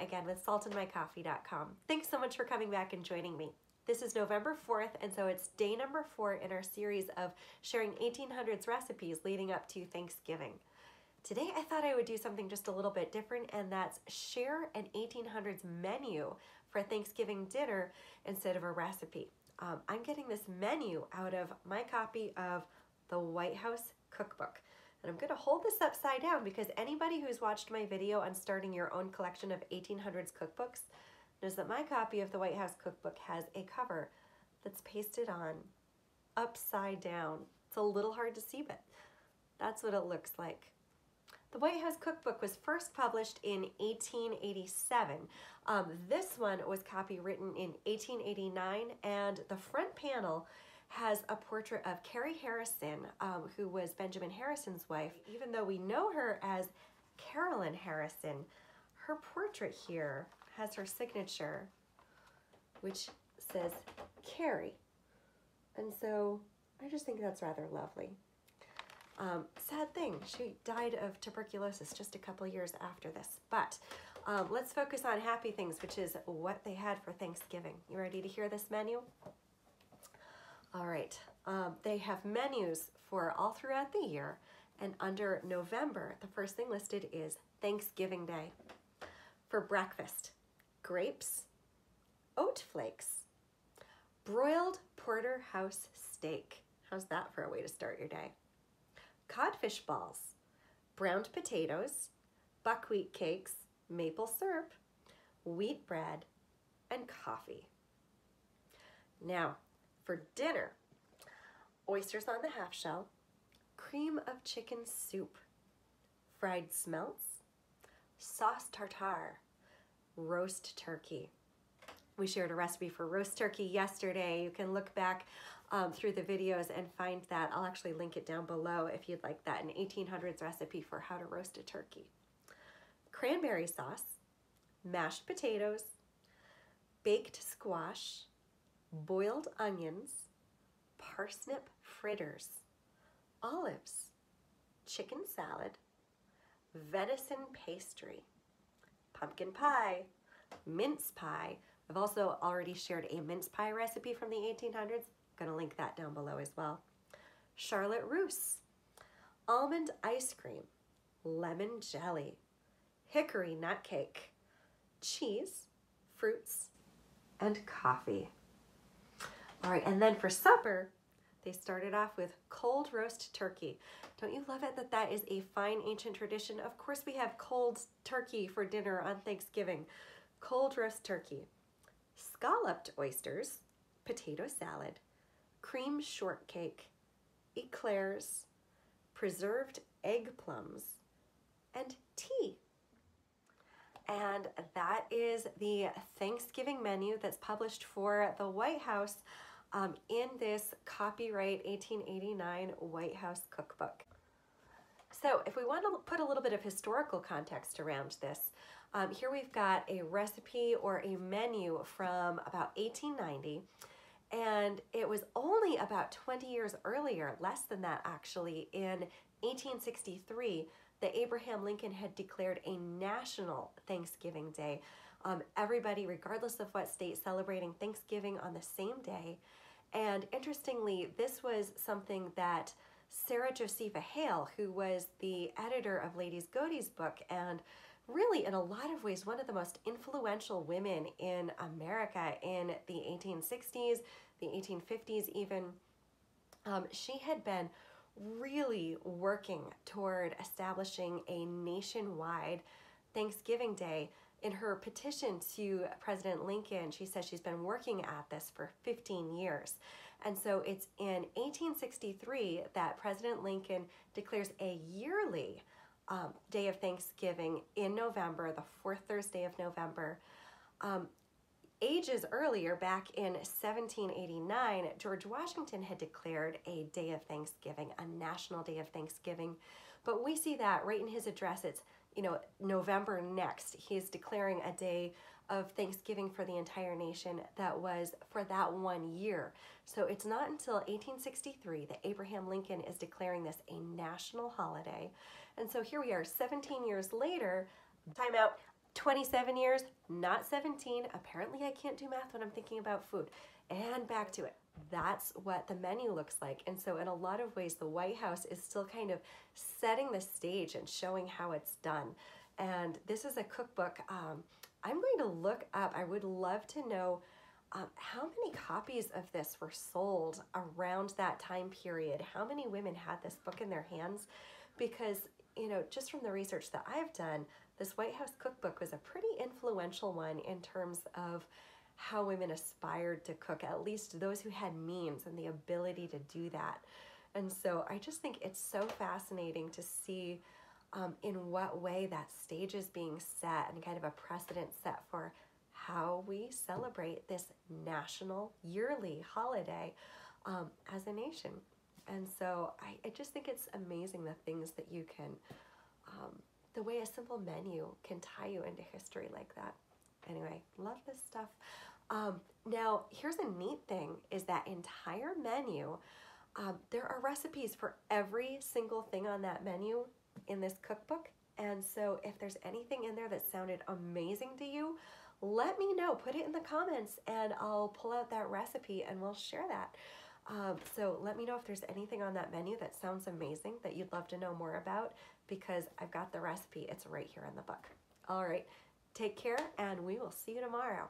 again with saltinmycoffee.com. Thanks so much for coming back and joining me. This is November 4th, and so it's day number 4 in our series of sharing 1800s recipes leading up to Thanksgiving. Today I thought I would do something just a little bit different, and that's share an 1800s menu for Thanksgiving dinner instead of a recipe. I'm getting this menu out of my copy of the White House Cookbook. And I'm going to hold this upside down because anybody who's watched my video on starting your own collection of 1800s cookbooks knows that my copy of the White House Cookbook has a cover that's pasted on upside down. It's a little hard to see, but that's what it looks like. The White House Cookbook was first published in 1887. This one was copywritten in 1889, and the front panel has a portrait of Carrie Harrison, who was Benjamin Harrison's wife. Even though we know her as Carolyn Harrison, her portrait here has her signature, which says Carrie. And so I just think that's rather lovely. Sad thing, she died of tuberculosis just a couple years after this. But let's focus on happy things, which is what they had for Thanksgiving. You ready to hear this menu? All right, they have menus for all throughout the year, and under November, the first thing listed is Thanksgiving Day. For breakfast, grapes, oat flakes, broiled porterhouse steak. How's that for a way to start your day? Codfish balls, browned potatoes, buckwheat cakes, maple syrup, wheat bread, and coffee. Now, for dinner, oysters on the half shell, cream of chicken soup, fried smelts, sauce tartare, roast turkey. We shared a recipe for roast turkey yesterday. You can look back through the videos and find that. I'll actually link it down below if you'd like that, an 1800s recipe for how to roast a turkey. Cranberry sauce, mashed potatoes, baked squash, boiled onions, parsnip fritters, olives, chicken salad, venison pastry, pumpkin pie, mince pie. I've also already shared a mince pie recipe from the 1800s. I'm going to link that down below as well. Charlotte russe, almond ice cream, lemon jelly, hickory nut cake, cheese, fruits, and coffee. All right, and then for supper, they started off with cold roast turkey. Don't you love it that that is a fine ancient tradition? Of course we have cold turkey for dinner on Thanksgiving. Cold roast turkey, scalloped oysters, potato salad, cream shortcake, eclairs, preserved egg plums, and tea. And that is the Thanksgiving menu that's published for the White House in this copyright 1889 White House Cookbook. So if we want to put a little bit of historical context around this, here we've got a recipe or a menu from about 1890, and it was only about 20 years earlier, less than that actually, in 1863, that Abraham Lincoln had declared a national Thanksgiving Day. Everybody, regardless of what state, celebrating Thanksgiving on the same day. And interestingly, this was something that Sarah Josepha Hale, who was the editor of Ladies Godey's book, and really in a lot of ways one of the most influential women in America in the 1860s, the 1850s even, she had been really working toward establishing a nationwide Thanksgiving Day. In her petition to President Lincoln, she says she's been working at this for 15 years. And so it's in 1863 that President Lincoln declares a yearly day of Thanksgiving in November, the fourth Thursday of November. Ages earlier, back in 1789, George Washington had declared a day of Thanksgiving, a national day of Thanksgiving. But we see that right in his address. It's, you know, November next. He's declaring a day of Thanksgiving for the entire nation that was for that 1 year. So it's not until 1863 that Abraham Lincoln is declaring this a national holiday. And so here we are 17 years later. Time out. 27 years, not 17. Apparently I can't do math when I'm thinking about food. And back to it. That's what the menu looks like. And so in a lot of ways, the White House is still kind of setting the stage and showing how it's done. And this is a cookbook. I'm going to look up, I would love to know how many copies of this were sold around that time period? How many women had this book in their hands? Because, you know, just from the research that I've done, this White House cookbook was a pretty influential one in terms of how women aspired to cook, at least those who had means and the ability to do that. And so I just think it's so fascinating to see in what way that stage is being set and kind of a precedent set for how we celebrate this national yearly holiday as a nation. And so I just think it's amazing the things that you can, the way a simple menu can tie you into history like that. Anyway, love this stuff. Now, here's a neat thing, is that entire menu, there are recipes for every single thing on that menu in this cookbook. And so if there's anything in there that sounded amazing to you, let me know. Put it in the comments and I'll pull out that recipe and we'll share that. So let me know if there's anything on that menu that sounds amazing that you'd love to know more about, because I've got the recipe. It's right here in the book. All right, take care and we will see you tomorrow.